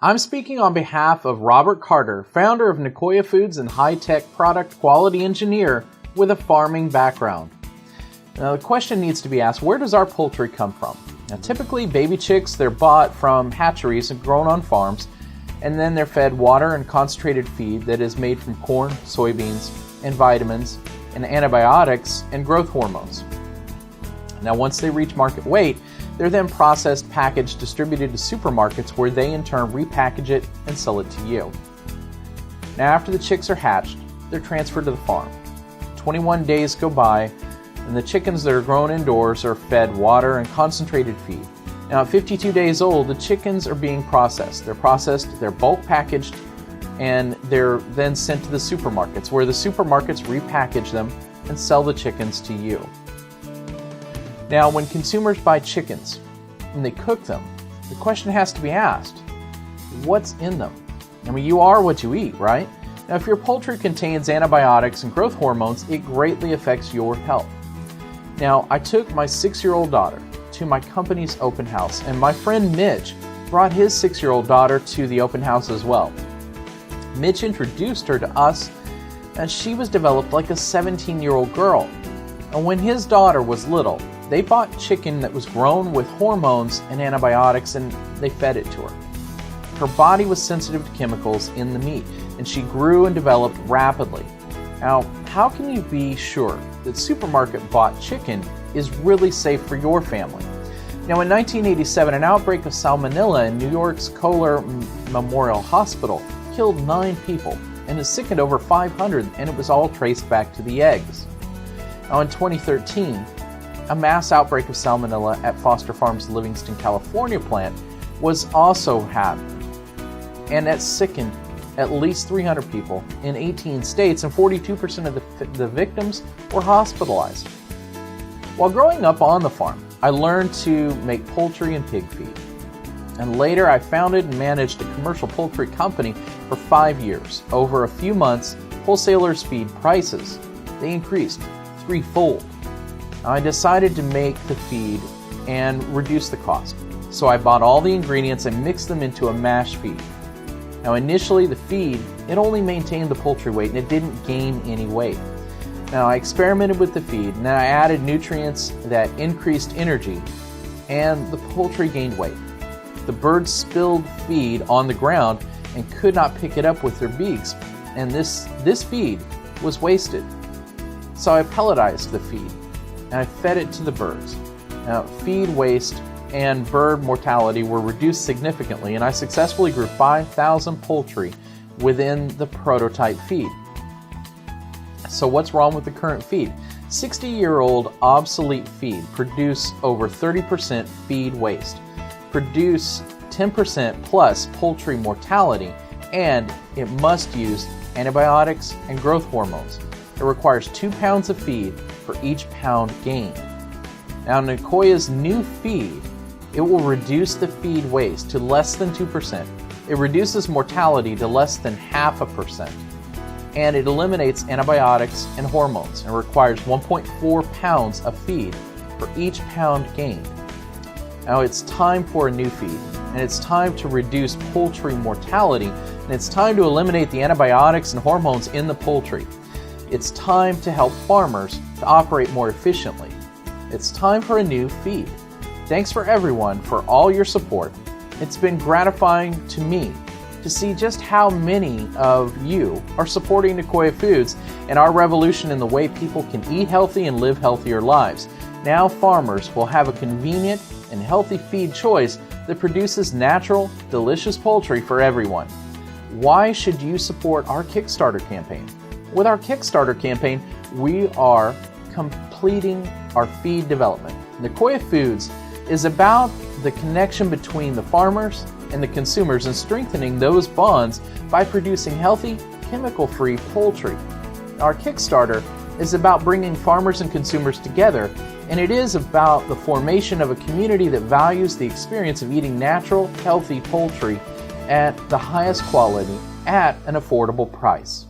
I'm speaking on behalf of Robert Carter, founder of Nikoya Foods and high-tech product quality engineer with a farming background. Now the question needs to be asked, where does our poultry come from? Now typically baby chicks, they're bought from hatcheries and grown on farms, and then they're fed water and concentrated feed that is made from corn, soybeans, and vitamins, and antibiotics and growth hormones. Now once they reach market weight, they're then processed, packaged, distributed to supermarkets where they in turn repackage it and sell it to you. Now after the chicks are hatched, they're transferred to the farm. 21 days go by and the chickens that are grown indoors are fed water and concentrated feed. Now at 52 days old, the chickens are being processed. They're processed, they're bulk packaged, and they're then sent to the supermarkets where the supermarkets repackage them and sell the chickens to you. Now, when consumers buy chickens and they cook them, the question has to be asked, what's in them? I mean, you are what you eat, right? Now, if your poultry contains antibiotics and growth hormones, it greatly affects your health. Now, I took my 6-year-old daughter to my company's open house, and my friend Mitch brought his 6-year-old daughter to the open house as well. Mitch introduced her to us, and she was developed like a 17-year-old girl. And when his daughter was little, they bought chicken that was grown with hormones and antibiotics, and they fed it to her. Her body was sensitive to chemicals in the meat, and she grew and developed rapidly. Now, how can you be sure that supermarket-bought chicken is really safe for your family? Now, in 1987, an outbreak of salmonella in New York's Kohler Memorial Hospital killed 9 people and has sickened over 500, and it was all traced back to the eggs. Now, in 2013, a mass outbreak of salmonella at Foster Farms' Livingston, California plant was also happening, and that sickened at least 300 people in 18 states, and 42% of the victims were hospitalized. While growing up on the farm, I learned to make poultry and pig feed. And later I founded and managed a commercial poultry company for 5 years. Over a few months, wholesalers' feed prices, they increased threefold. I decided to make the feed and reduce the cost. So I bought all the ingredients and mixed them into a mash feed. Now initially the feed, it only maintained the poultry weight and it didn't gain any weight. Now I experimented with the feed and then I added nutrients that increased energy, and the poultry gained weight. The birds spilled feed on the ground and could not pick it up with their beaks, and this feed was wasted. So I pelletized the feed and I fed it to the birds. Now feed waste and bird mortality were reduced significantly, and I successfully grew 5,000 poultry within the prototype feed. So what's wrong with the current feed? 60-year-old obsolete feed produce over 30% feed waste, produce 10% plus poultry mortality, and it must use antibiotics and growth hormones. It requires 2 pounds of feed for each pound gained. Now Nikoya's new feed, it will reduce the feed waste to less than 2%. It reduces mortality to less than 0.5%. And it eliminates antibiotics and hormones and requires 1.4 pounds of feed for each pound gained. Now it's time for a new feed, and it's time to reduce poultry mortality, and it's time to eliminate the antibiotics and hormones in the poultry. It's time to help farmers to operate more efficiently. It's time for a new feed. Thanks for everyone for all your support. It's been gratifying to me to see just how many of you are supporting Nikoya Foods and our revolution in the way people can eat healthy and live healthier lives. Now farmers will have a convenient and healthy feed choice that produces natural, delicious poultry for everyone. Why should you support our Kickstarter campaign? With our Kickstarter campaign, we are completing our feed development. Nikoya Foods is about the connection between the farmers and the consumers and strengthening those bonds by producing healthy, chemical-free poultry. Our Kickstarter is about bringing farmers and consumers together, and it is about the formation of a community that values the experience of eating natural, healthy poultry at the highest quality at an affordable price.